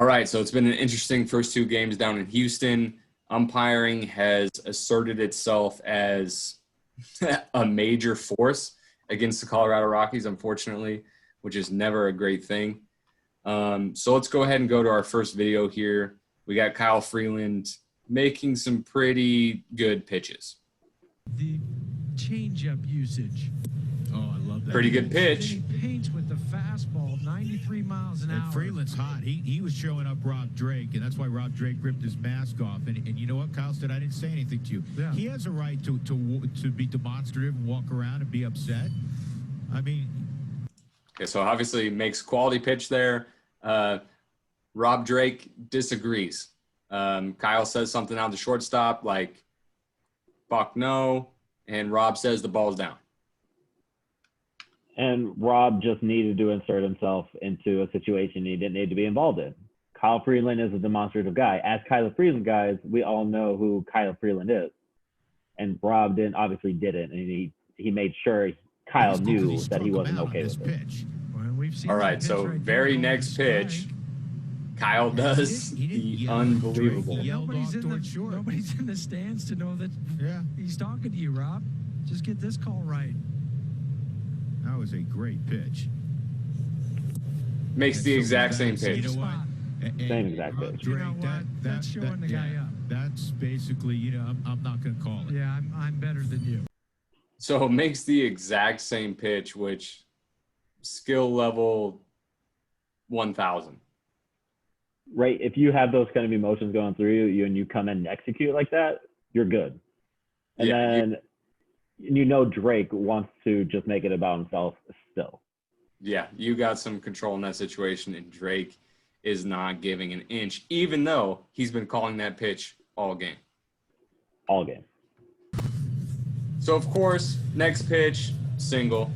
All right, so it's been an interesting first two games down in Houston. Umpiring has asserted itself as a major force against the Colorado Rockies, unfortunately, which is never a great thing. So let's go ahead and go to our first video here. We got Kyle Freeland making some pretty good pitches. The changeup usage. Oh, I love that. Pretty good pitch. He paints with the fastball, 93 miles an hour. And Freeland's hot. He was showing up Rob Drake, and that's why Rob Drake ripped his mask off. And you know what, Kyle said? I didn't say anything to you. Yeah. He has a right to be demonstrative and walk around and be upset. I mean. Okay, so obviously makes quality pitch there. Rob Drake disagrees. Kyle says something out the shortstop like, fuck no. And Rob says the ball's down. And Rob just needed to insert himself into a situation he didn't need to be involved in. Kyle Freeland is a demonstrative guy. As Kyle Freeland guys, we all know who Kyle Freeland is. And Rob obviously didn't. And he made sure Kyle knew that he wasn't okay with it. Well, we've seen all right, so right very next pitch, Kyle does the unbelievable. Nobody's in the stands to know that he's talking to you, Rob. Just get this call right. That was a great pitch. Makes the exact same pitch. You know what? Same exact pitch. You know what? That's showing the guy up. That's basically, I'm not going to call it. Yeah, I'm better than you. So it makes the exact same pitch, which skill level 1,000. Right. If you have those kind of emotions going through you and you come in and execute like that, you're good. And then Drake wants to just make it about himself still. Yeah, you got some control in that situation, and Drake is not giving an inch, even though he's been calling that pitch all game. All game. So, of course, next pitch, single.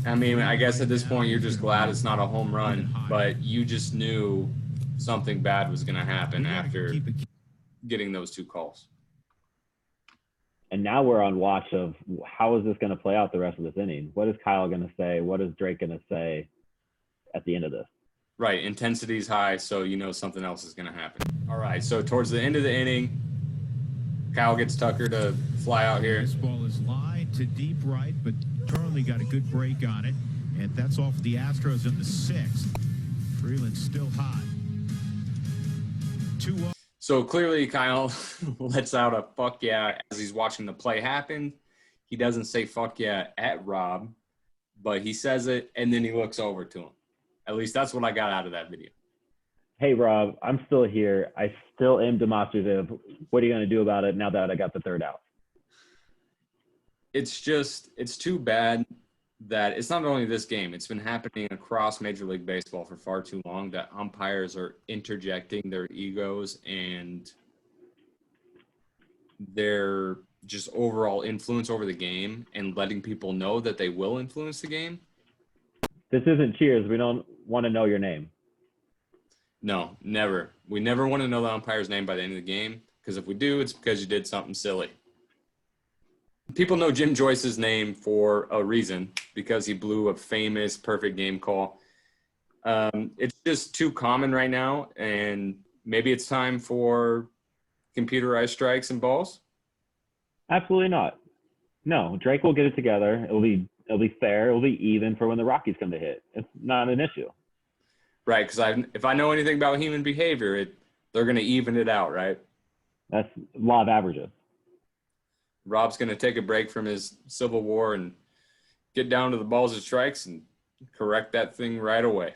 I mean, I guess at this point you're just glad it's not a home run, but you just knew something bad was going to happen after getting those two calls. And now we're on watch of how is this going to play out the rest of this inning? What is Kyle going to say? What is Drake going to say at the end of this? Right. Intensity is high, so you know something else is going to happen. All right. So towards the end of the inning, Kyle gets Tucker to fly out here. This ball is lined to deep right, but Charlie got a good break on it. And that's off the Astros in the sixth. Freeland's still hot. 2-0. So clearly Kyle lets out a fuck yeah as he's watching the play happen. He doesn't say fuck yeah at Rob, but he says it, and then he looks over to him. At least that's what I got out of that video. Hey, Rob, I'm still here. I still am demonstrative. What are you going to do about it now that I got the third out? It's too bad that it's not only this game. It's been happening across Major League Baseball for far too long that umpires are interjecting their egos and their just overall influence over the game and letting people know that they will influence the game. This isn't Cheers. We don't want to know your name. No, never. We never want to know the umpire's name by the end of the game, because if we do, it's because you did something silly. People know Jim Joyce's name for a reason, because he blew a famous perfect game call. It's just too common right now, and maybe it's time for computerized strikes and balls. Absolutely not. No, Drake will get it together. It'll be fair. It'll be even for when the Rockies come to hit. It's not an issue. Right, because if I know anything about human behavior, they're going to even it out, right? That's law of averages. Rob's going to take a break from his Civil War and get down to the balls and strikes and correct that thing right away.